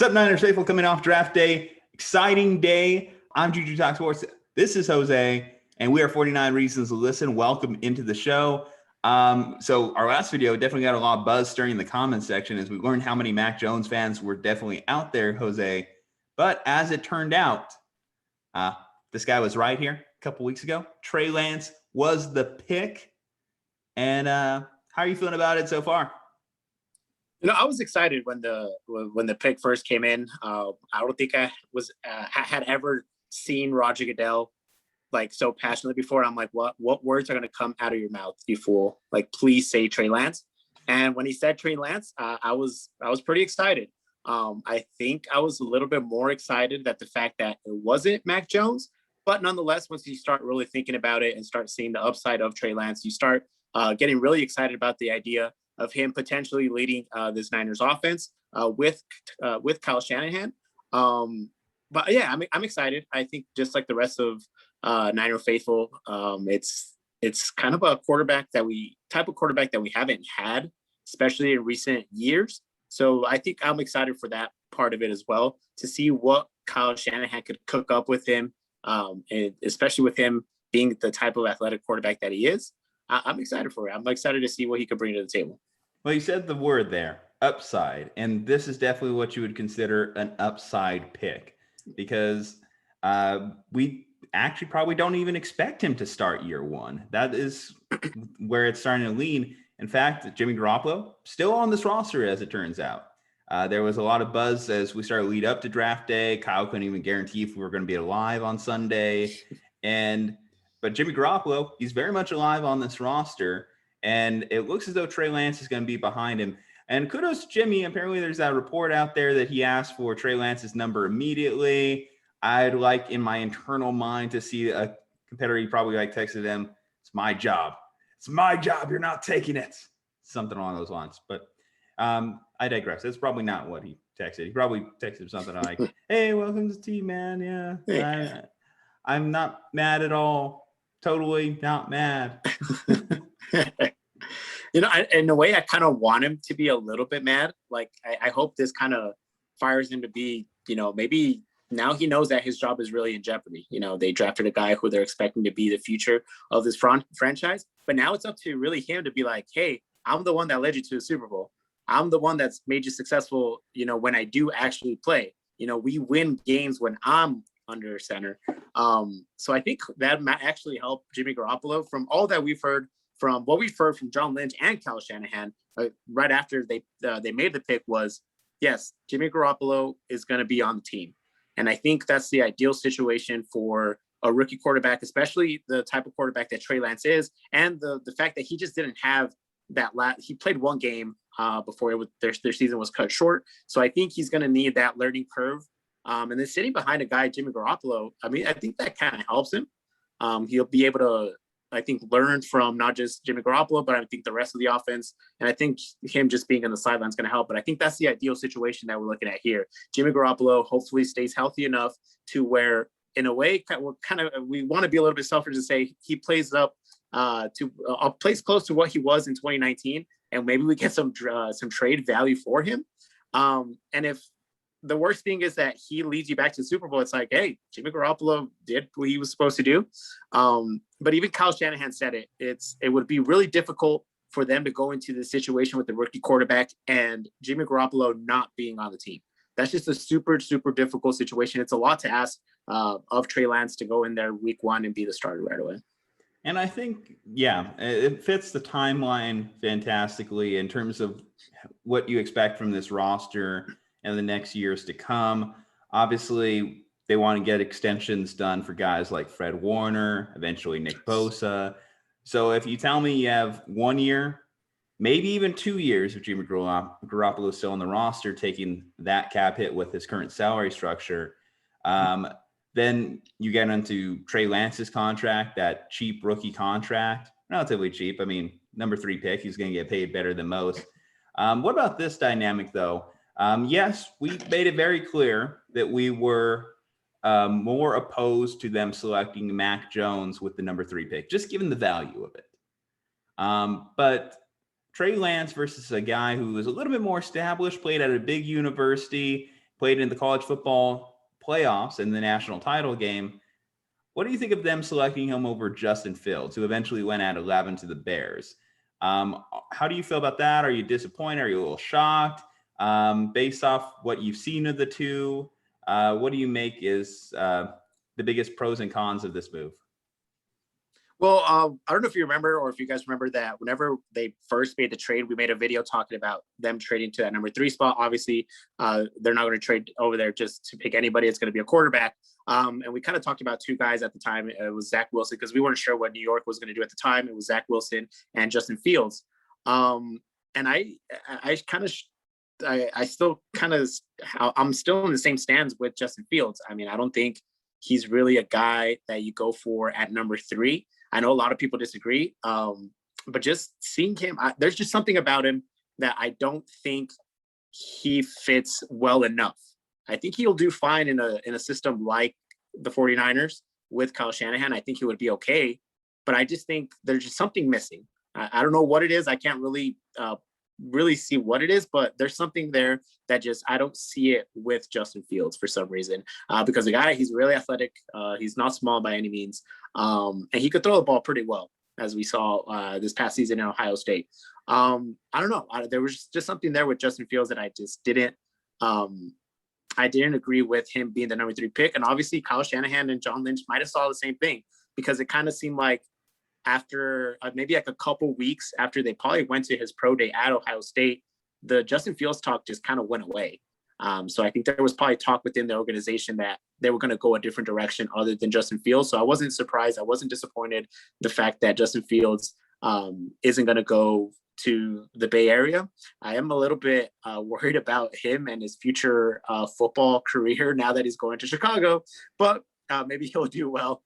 What's up, Niners faithful, coming off draft day? Exciting day. I'm Juju Talk Sports. This is Jose, and we are 49 Reasons to Listen. Welcome into the show. So our last video definitely got a lot of buzz stirring in the comments section as we learned how many Mac Jones fans were definitely out there, Jose. But as it turned out, this guy was right here a couple weeks ago. Trey Lance was the pick. And how are you feeling about it so far? I was excited when the pick first came in. I don't think I had ever seen Roger Goodell like so passionately before. I'm like, what words are going to come out of your mouth, you fool? Like, please say Trey Lance. And when he said Trey Lance, I was pretty excited. I think I was a little bit more excited that the fact that it wasn't Mac Jones, but nonetheless, once you start really thinking about it and start seeing the upside of Trey Lance, you start getting really excited about the idea of him potentially leading this Niners offense with Kyle Shanahan. But yeah, I'm excited. I think just like the rest of Niner faithful, it's kind of a type of quarterback that we haven't had, especially in recent years. So I think I'm excited for that part of it as well, to see what Kyle Shanahan could cook up with him, and especially with him being the type of athletic quarterback that he is. I'm excited for it. I'm excited to see what he could bring to the table. Well, you said the word there, upside, and this is definitely what you would consider an upside pick, because we actually probably don't even expect him to start year one. That is where it's starting to lean. In fact, Jimmy Garoppolo still on this roster, as it turns out. There was a lot of buzz as we started lead up to draft day. Kyle couldn't even guarantee if we were going to be alive on Sunday. But Jimmy Garoppolo, he's very much alive on this roster. And it looks as though Trey Lance is going to be behind him. And kudos to Jimmy. Apparently, there's that report out there that he asked for Trey Lance's number immediately. I'd like, in my internal mind, to see a competitor. He probably texted him, "It's my job. It's my job. You're not taking it." Something along those lines. But I digress. That's probably not what he texted. He probably texted something like, "Hey, welcome to the team, man. Yeah, I'm not mad at all. Totally not mad." In a way, I kind of want him to be a little bit mad. Like, I hope this kind of fires him to be, maybe now he knows that his job is really in jeopardy. They drafted a guy who they're expecting to be the future of this franchise. But now it's up to really him to be like, hey, I'm the one that led you to the Super Bowl. I'm the one that's made you successful, when I do actually play. We win games when I'm under center. So I think that might actually help Jimmy Garoppolo. From all that we've heard, from what we've heard from John Lynch and Kyle Shanahan, right after they made the pick, was, yes, Jimmy Garoppolo is going to be on the team. And I think that's the ideal situation for a rookie quarterback, especially the type of quarterback that Trey Lance is. And the fact that he just didn't have that he played one game before their season was cut short. So I think he's going to need that learning curve. And then sitting behind a guy, Jimmy Garoppolo, I think that kind of helps him. He'll be able to, I think, learn from not just Jimmy Garoppolo, but I think the rest of the offense. And I think him just being on the sideline is going to help. But I think that's the ideal situation that we're looking at here. Jimmy Garoppolo hopefully stays healthy enough to where, in a way, we want to be a little bit selfish and say he plays up to a place close to what he was in 2019, and maybe we get some trade value for him. And if the worst thing is that he leads you back to the Super Bowl, it's like, hey, Jimmy Garoppolo did what he was supposed to do. But even Kyle Shanahan said it would be really difficult for them to go into the situation with the rookie quarterback and Jimmy Garoppolo not being on the team. That's just a super, super difficult situation. It's a lot to ask of Trey Lance to go in there week one and be the starter right away. And I think, yeah, it fits the timeline fantastically in terms of what you expect from this roster in the next years to come. Obviously, they want to get extensions done for guys like Fred Warner, eventually Nick Bosa. So if you tell me you have 1 year, maybe even 2 years of Jimmy Garoppolo still on the roster, taking that cap hit with his current salary structure, then you get into Trey Lance's contract, that cheap rookie contract, relatively cheap. Number 3 pick, he's going to get paid better than most. What about this dynamic, though? Yes, we made it very clear that we were more opposed to them selecting Mac Jones with the number 3 pick, just given the value of it. But Trey Lance versus a guy who is a little bit more established, played at a big university, played in the college football playoffs and the national title game. What do you think of them selecting him over Justin Fields, who eventually went at 11 to the Bears? How do you feel about that? Are you disappointed? Are you a little shocked? Based off what you've seen of the two, what do you make is the biggest pros and cons of this move? Well, I don't know if you remember or if you guys remember that whenever they first made the trade, we made a video talking about them trading to that number 3 spot. Obviously, they're not going to trade over there just to pick anybody. It's going to be a quarterback. And we kind of talked about 2 guys at the time. It was Zach Wilson, because we weren't sure what New York was going to do at the time. It was Zach Wilson and Justin Fields. And I still I'm still in the same stands with Justin Fields. I mean, I don't think he's really a guy that you go for at number 3. I know a lot of people disagree, but just seeing him, there's just something about him that I don't think he fits well enough. I think he'll do fine in a system like the 49ers with Kyle Shanahan. I think he would be okay, but I just think there's just something missing. I don't know what it is. I can't really see what it is, but there's something there that just, I don't see it with Justin Fields for some reason, because the guy, he's really athletic. He's not small by any means. And he could throw the ball pretty well, as we saw this past season in Ohio State. I don't know. There was just something there with Justin Fields that I just didn't agree with him being the number 3 pick. And obviously Kyle Shanahan and John Lynch might've saw the same thing, because it kind of seemed like after maybe like a couple weeks after they probably went to his pro day at Ohio State, the Justin Fields talk just kind of went away. So I think there was probably talk within the organization that they were going to go a different direction other than Justin Fields. So I wasn't surprised. I wasn't disappointed the fact that Justin Fields isn't going to go to the Bay Area. I am a little bit worried about him and his future football career now that he's going to Chicago, but maybe he'll do well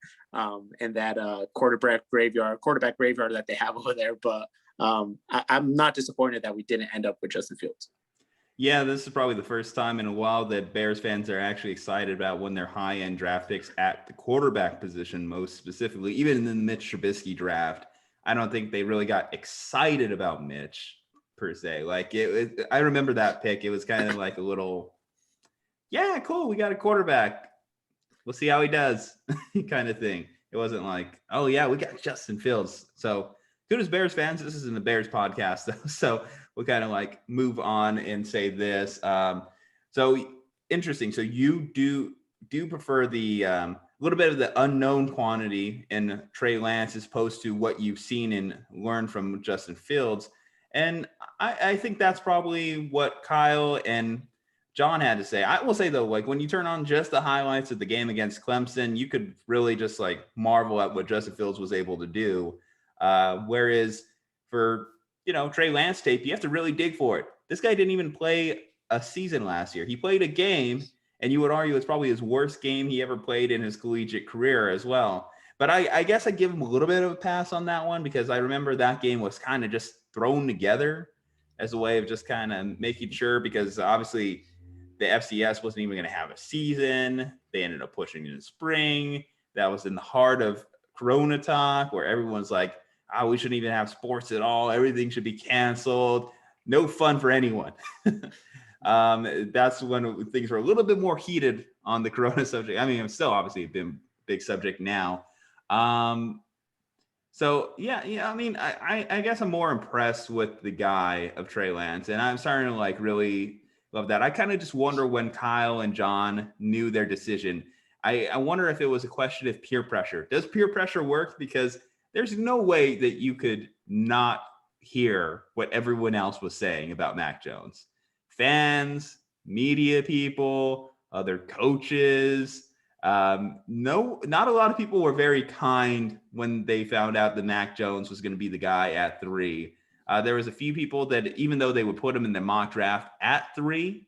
in that quarterback graveyard that they have over there. But I'm not disappointed that we didn't end up with Justin Fields. Yeah, this is probably the first time in a while that Bears fans are actually excited about when their high-end draft picks at the quarterback position, most specifically, even in the Mitch Trubisky draft. I don't think they really got excited about Mitch per se. Like I remember that pick. It was kind of like a little, yeah, cool. We got a quarterback. We'll see how he does kind of thing. It wasn't like, oh yeah, we got Justin Fields. So good as Bears fans, this isn't a Bears podcast though. So we'll kind of like move on and say this. So interesting. So you do prefer the little bit of the unknown quantity in Trey Lance as opposed to what you've seen and learned from Justin Fields. And I think that's probably what Kyle and John had to say. I will say though, like when you turn on just the highlights of the game against Clemson, you could really just like marvel at what Justin Fields was able to do. Whereas for, Trey Lance tape, you have to really dig for it. This guy didn't even play a season last year. He played a game, and you would argue it's probably his worst game he ever played in his collegiate career as well. But I guess I give him a little bit of a pass on that one, because I remember that game was kind of just thrown together as a way of just kind of making sure, because obviously the FCS wasn't even going to have a season. They ended up pushing in the spring. That was in the heart of Corona talk, where everyone's like, oh, we shouldn't even have sports at all. Everything should be canceled. No fun for anyone. That's when things were a little bit more heated on the Corona subject. I mean, it's still obviously been a big subject now. So yeah, I mean, I guess I'm more impressed with the guy of Trey Lance, and I'm starting to like really love that. I kind of just wonder when Kyle and John knew their decision. I wonder if it was a question of peer pressure. Does peer pressure work? Because there's no way that you could not hear what everyone else was saying about Mac Jones. Fans, media people, other coaches. No, not a lot of people were very kind when they found out that Mac Jones was going to be the guy at 3. There was a few people that, even though they would put him in the mock draft at 3,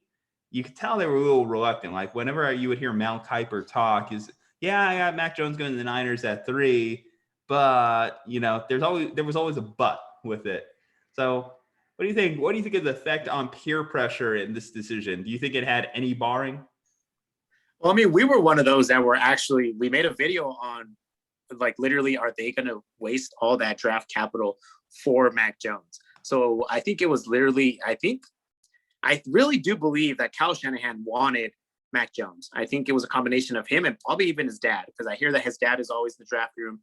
you could tell they were a little reluctant. Like whenever you would hear Mel Kiper talk, I got Mac Jones going to the Niners at 3, but there was always a but with it. So what do you think? What do you think of the effect on peer pressure in this decision? Do you think it had any bearing? Well, I mean, we were one of those that we made a video on, like, literally, are they going to waste all that draft capital for Mac Jones? So I think it was literally, I I really do believe that Kyle Shanahan wanted Mac Jones. I think it was a combination of him and probably even his dad, because I hear that his dad is always in the draft room.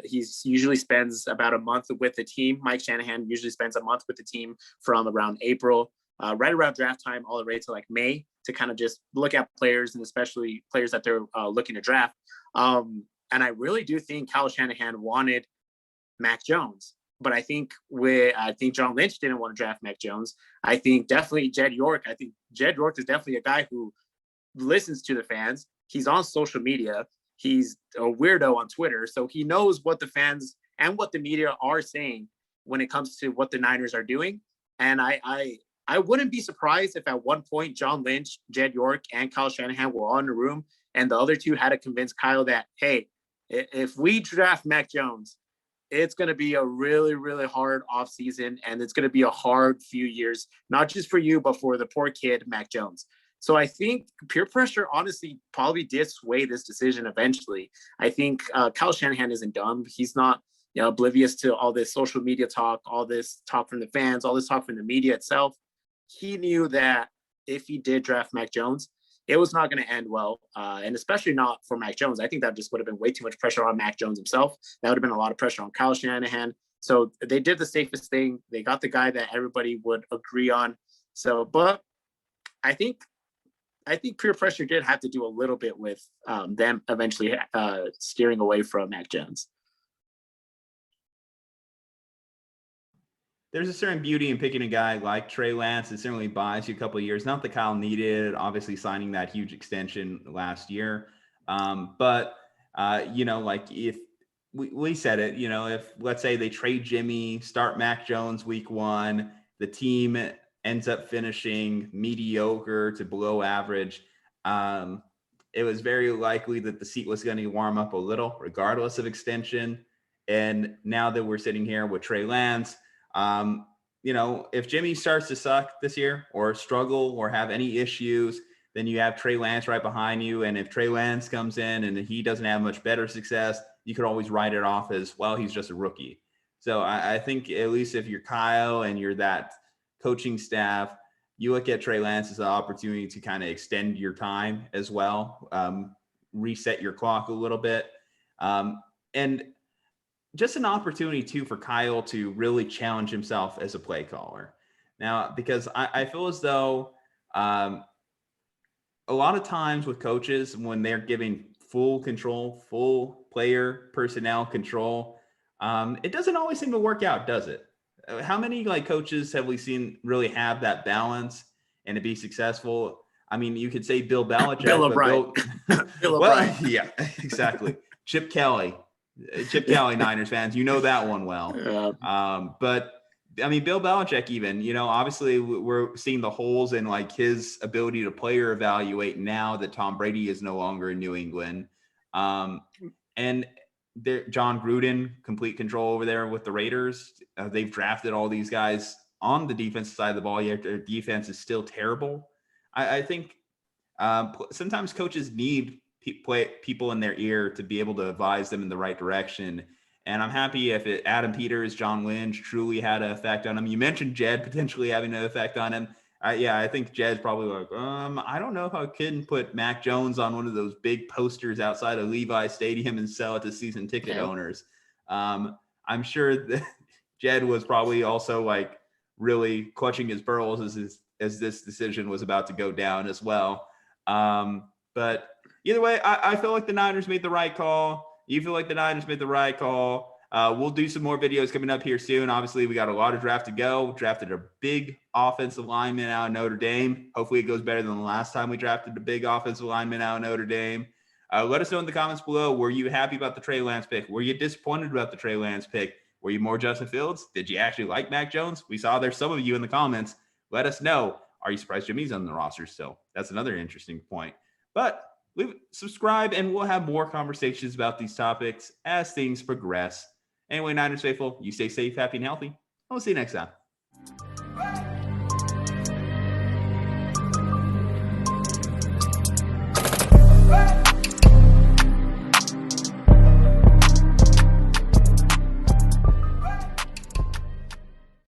He's usually spends about a month with the team. Mike Shanahan usually spends a month with the team from around April, right around draft time, all the way to like May, to kind of just look at players, and especially players that they're looking to draft. And I really do think Kyle Shanahan wanted Mac Jones. But I think John Lynch didn't want to draft Mac Jones. I think definitely Jed York. I think Jed York is definitely a guy who listens to the fans. He's on social media. He's a weirdo on Twitter. So he knows what the fans and what the media are saying when it comes to what the Niners are doing. And I wouldn't be surprised if at one point John Lynch, Jed York, and Kyle Shanahan were all in the room, and the other two had to convince Kyle that, hey, if we draft Mac Jones, it's going to be a really, really hard offseason, and it's going to be a hard few years, not just for you, but for the poor kid, Mac Jones. So I think peer pressure honestly probably did sway this decision eventually. I think Kyle Shanahan isn't dumb. He's not oblivious to all this social media talk, all this talk from the fans, all this talk from the media itself. He knew that if he did draft Mac Jones, it was not going to end well, and especially not for Mac Jones. I think that just would have been way too much pressure on Mac Jones himself. That would have been a lot of pressure on Kyle Shanahan. So they did the safest thing. They got the guy that everybody would agree on. So, but I think peer pressure did have to do a little bit with them eventually steering away from Mac Jones. There's a certain beauty in picking a guy like Trey Lance. It certainly buys you a couple of years. Not that Kyle needed, obviously, signing that huge extension last year. But like if we said it, if let's say they trade Jimmy, start Mac Jones week 1, the team ends up finishing mediocre to below average, it was very likely that the seat was going to warm up a little, regardless of extension. And now that we're sitting here with Trey Lance, if Jimmy starts to suck this year or struggle or have any issues, then you have Trey Lance right behind you. And if Trey Lance comes in and he doesn't have much better success, you could always write it off as, well, he's just a rookie. So I think at least if you're Kyle and you're that coaching staff, you look at Trey Lance as an opportunity to kind of extend your time as well, reset your clock a little bit. And just an opportunity too for Kyle to really challenge himself as a play caller. Now, because I feel as though a lot of times with coaches, when they're giving full control, full player personnel control, it doesn't always seem to work out, does it? How many coaches have we seen really have that balance and to be successful? I mean, you could say Bill Belichick. Bill O'Brien. Bill O'Brien. Yeah, exactly. Chip Kelly, Niners fans, that one well. But I mean, Bill Belichick, even, obviously we're seeing the holes in his ability to player evaluate now that Tom Brady is no longer in New England. And John Gruden, complete control over there with the Raiders. They've drafted all these guys on the defensive side of the ball, yet their defense is still terrible. I think sometimes coaches need people in their ear to be able to advise them in the right direction. And I'm happy if Adam Peters, John Lynch truly had an effect on him. You mentioned Jed potentially having an effect on him. I think Jed's probably I don't know if I could put Mac Jones on one of those big posters outside of Levi Stadium and sell it to season ticket owners. I'm sure that Jed was probably also really clutching his pearls as this decision was about to go down as well. But either way, I feel like the Niners made the right call. You feel like the Niners made the right call. We'll do some more videos coming up here soon. Obviously, we got a lot of draft to go. Drafted a big offensive lineman out of Notre Dame. Hopefully, it goes better than the last time we drafted a big offensive lineman out of Notre Dame. Let us know in the comments below. Were you happy about the Trey Lance pick? Were you disappointed about the Trey Lance pick? Were you more Justin Fields? Did you actually like Mac Jones? We saw there's some of you in the comments. Let us know. Are you surprised Jimmy's on the roster still? That's another interesting point. But subscribe, and we'll have more conversations about these topics as things progress. Anyway, Niners faithful, you stay safe, happy, and healthy. We'll see you next time.